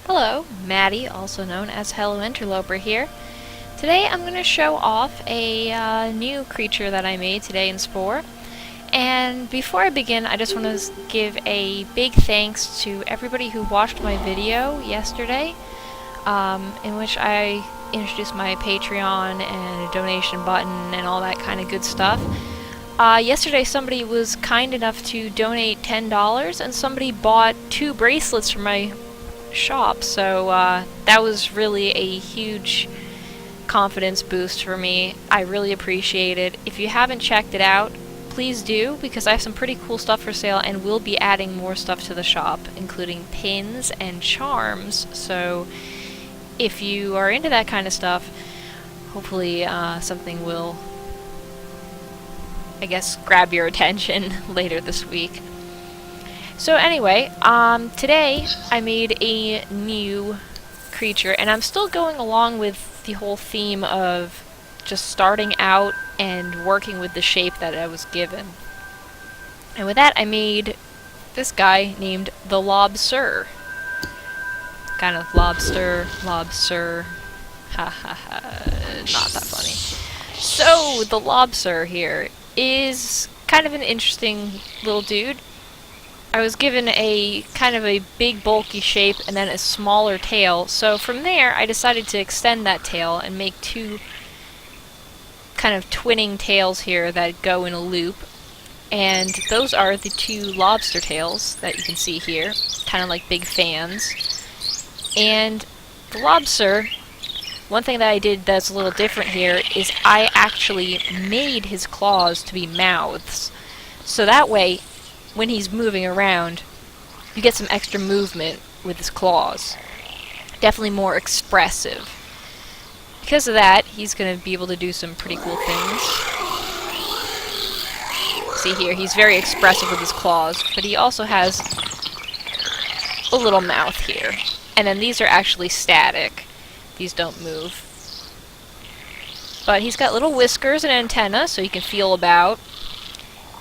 Hello, Maddie, also known as Hello Interloper here. Today I'm going to show off a new creature that I made today in Spore. And before I begin, I just want to give a big thanks to everybody who watched my video yesterday, in which I introduced my Patreon and a donation button and all that kind of good stuff. Yesterday somebody was kind enough to donate $10 and somebody bought 2 bracelets from my shop, so that was really a huge confidence boost for me. I really appreciate it. If you haven't checked it out, please do, because I have some pretty cool stuff for sale and we'll be adding more stuff to the shop, including pins and charms. So if you are into that kind of stuff, hopefully something will, I guess, grab your attention later this week. So anyway, today I made a new creature, and I'm still going along with the whole theme of just starting out and working with the shape that I was given. And with that, I made this guy named the Lobster. Kind of lobster, lobster, ha ha ha, not that funny. So, the Lobster here is kind of an interesting little dude. I was given a kind of a big bulky shape and then a smaller tail, so from there I decided to extend that tail and make 2 kind of twinning tails here that go in a loop, and those are the 2 lobster tails that you can see here, kind of like big fans. And the lobster, one thing that I did that's a little different here is I actually made his claws to be mouths, so that way when he's moving around, you get some extra movement with his claws. Definitely more expressive. Because of that, he's going to be able to do some pretty cool things. See here, he's very expressive with his claws, but he also has a little mouth here. And then these are actually static. These don't move. But he's got little whiskers and antenna, so you can feel about.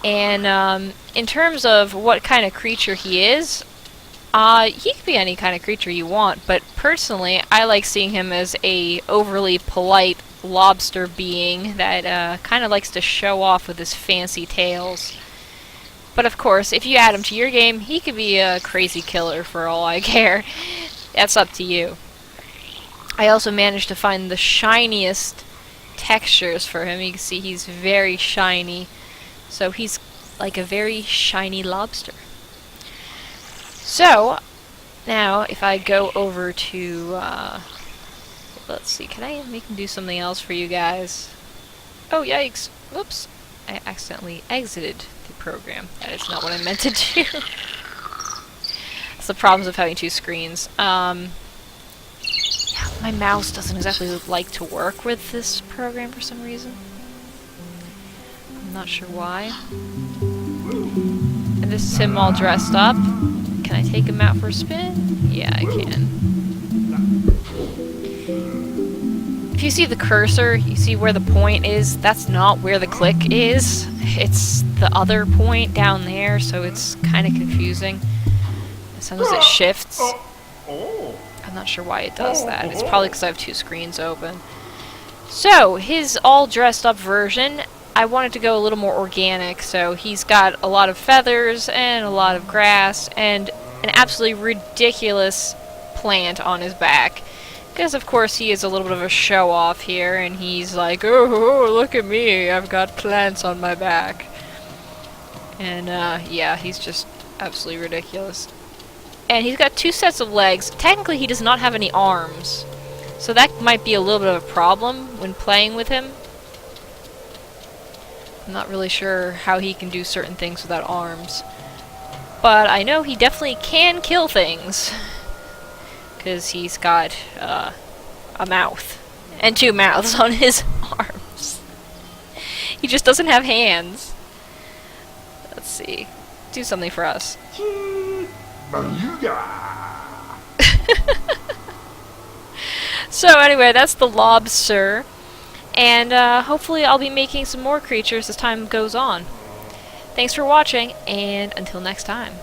And in terms of what kind of creature he is, he could be any kind of creature you want, but personally I like seeing him as a overly polite lobster being that kind of likes to show off with his fancy tails. But of course, if you add him to your game, he could be a crazy killer for all I care. That's up to you. I also managed to find the shiniest textures for him. You can see he's very shiny. So he's like a very shiny lobster. So, now if I go over to, let's see, can I make him do something else for you guys? Oh, yikes. Whoops. I accidentally exited the program. That is not what I meant to do. That's the problems of having 2 screens. Yeah, my mouse doesn't exactly like to work with this program for some reason. I'm not sure why. And this is him all dressed up. Can I take him out for a spin? Yeah, I can. If you see the cursor, you see where the point is. That's not where the click is. It's the other point down there, so it's kind of confusing. Sometimes it shifts. I'm not sure why it does that. It's probably because I have 2 screens open. So, his all dressed up version, I wanted to go a little more organic, so he's got a lot of feathers and a lot of grass and an absolutely ridiculous plant on his back. Because of course he is a little bit of a show-off here, and he's like, oh, look at me, I've got plants on my back. And yeah, he's just absolutely ridiculous. And he's got 2 sets of legs. Technically he does not have any arms, so that might be a little bit of a problem when playing with him. I'm not really sure how he can do certain things without arms. But I know he definitely can kill things. Because he's got a mouth. And 2 mouths on his arms. He just doesn't have hands. Let's see. Do something for us. So anyway, that's the Lobster. And hopefully I'll be making some more creatures as time goes on. Thanks for watching, and until next time.